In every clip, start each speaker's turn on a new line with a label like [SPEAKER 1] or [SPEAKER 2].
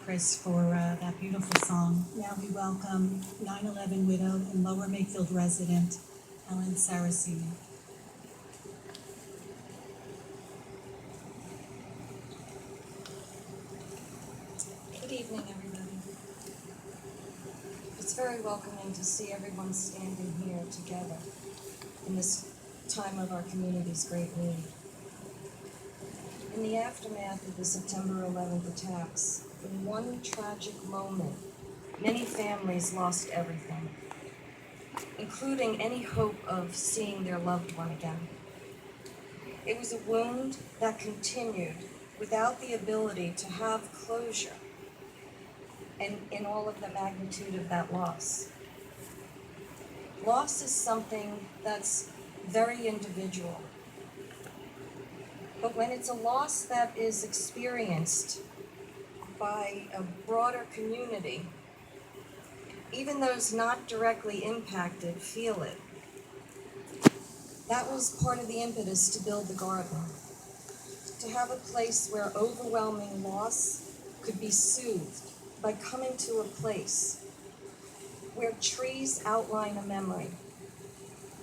[SPEAKER 1] Chris, for that beautiful song. Now we welcome 9/11 widow and Lower Makefield resident, Ellen Saraceni.
[SPEAKER 2] Good evening, everybody. It's very welcoming to see everyone standing here together in this time of our community's great need. In the aftermath of the September 11th attacks, in one tragic moment, many families lost everything, including any hope of seeing their loved one again. It was a wound that continued without the ability to have closure, and in all of the magnitude of that loss. Loss is something that's very individual. But when it's a loss that is experienced by a broader community, even those not directly impacted feel it. That was part of the impetus to build the garden, to have a place where overwhelming loss could be soothed by coming to a place where trees outline a memory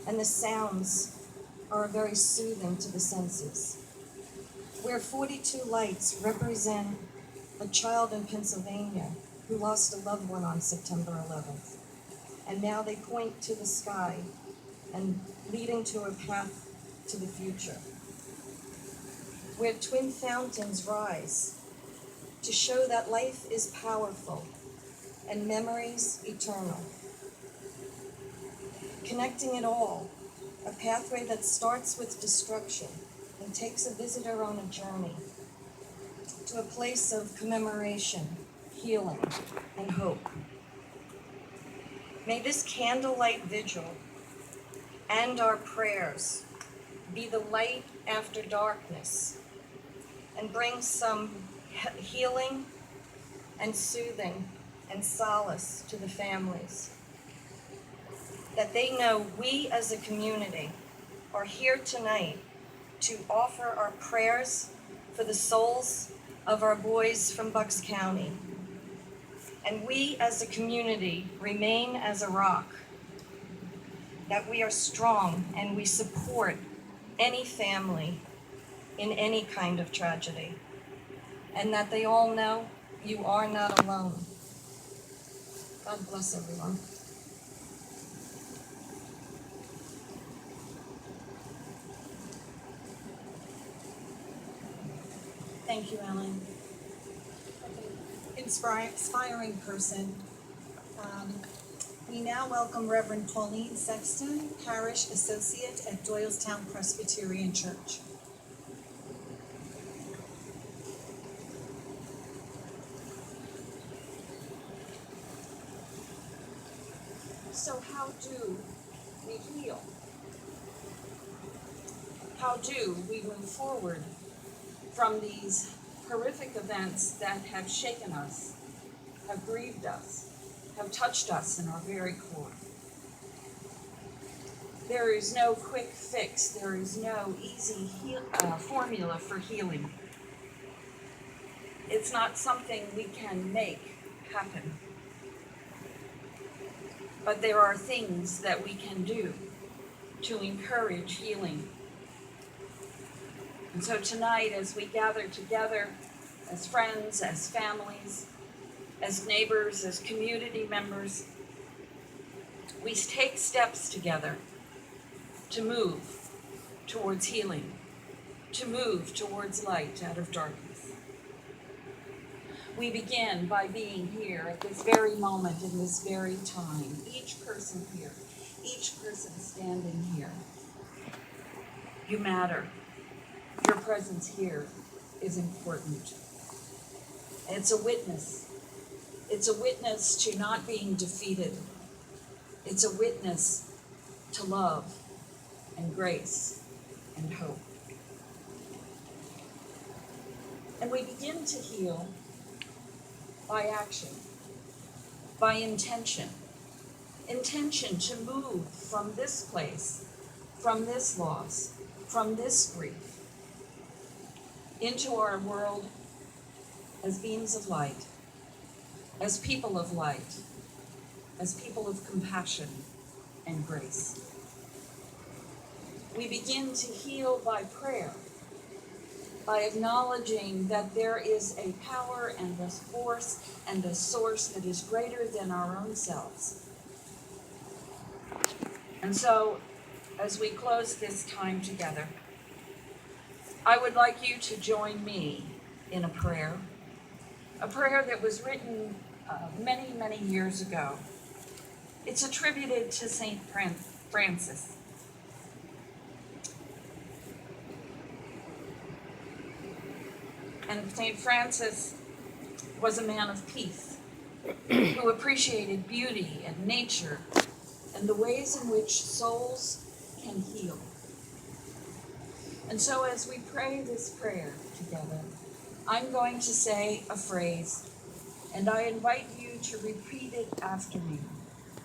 [SPEAKER 2] and the sounds are very soothing to the senses, where 42 lights represent a child in Pennsylvania who lost a loved one on September 11th, and now they point to the sky and leading to a path to the future, where twin fountains rise to show that life is powerful and memories eternal. Connecting it all, a pathway that starts with destruction and takes a visitor on a journey to a place of commemoration, healing, and hope. May this candlelight vigil and our prayers be the light after darkness and bring some healing and soothing and solace to the families. That they know we as a community are here tonight to offer our prayers for the souls of our boys from Bucks County. And we as a community remain as a rock, that we are strong and we support any family in any kind of tragedy, and that they all know you are not alone. God bless everyone.
[SPEAKER 1] Thank you, Ellen. Inspiring person. We now welcome Reverend Pauline Sexton, Parish Associate at Doylestown Presbyterian Church.
[SPEAKER 3] So how do we heal? How do we move forward from these horrific events that have shaken us, have grieved us, have touched us in our very core? There is no quick fix. There is no easy formula for healing. It's not something we can make happen. But there are things that we can do to encourage healing. And so tonight, as we gather together as friends, as families, as neighbors, as community members, we take steps together to move towards healing, to move towards light out of darkness. We begin by being here at this very moment, in this very time. Each person here, each person standing here. You matter. Your presence here is important. It's a witness. It's a witness to not being defeated. It's a witness to love and grace and hope. And we begin to heal by action, by intention. Intention to move from this place, from this loss, from this grief, into our world as beams of light, as people of light, as people of compassion and grace. We begin to heal by prayer, by acknowledging that there is a power and a force and a source that is greater than our own selves. And so, as we close this time together, I would like you to join me in a prayer that was written many, many years ago. It's attributed to Saint Francis. And Saint Francis was a man of peace who appreciated beauty and nature and the ways in which souls can heal. And so as we pray this prayer together, I'm going to say a phrase, and I invite you to repeat it after me.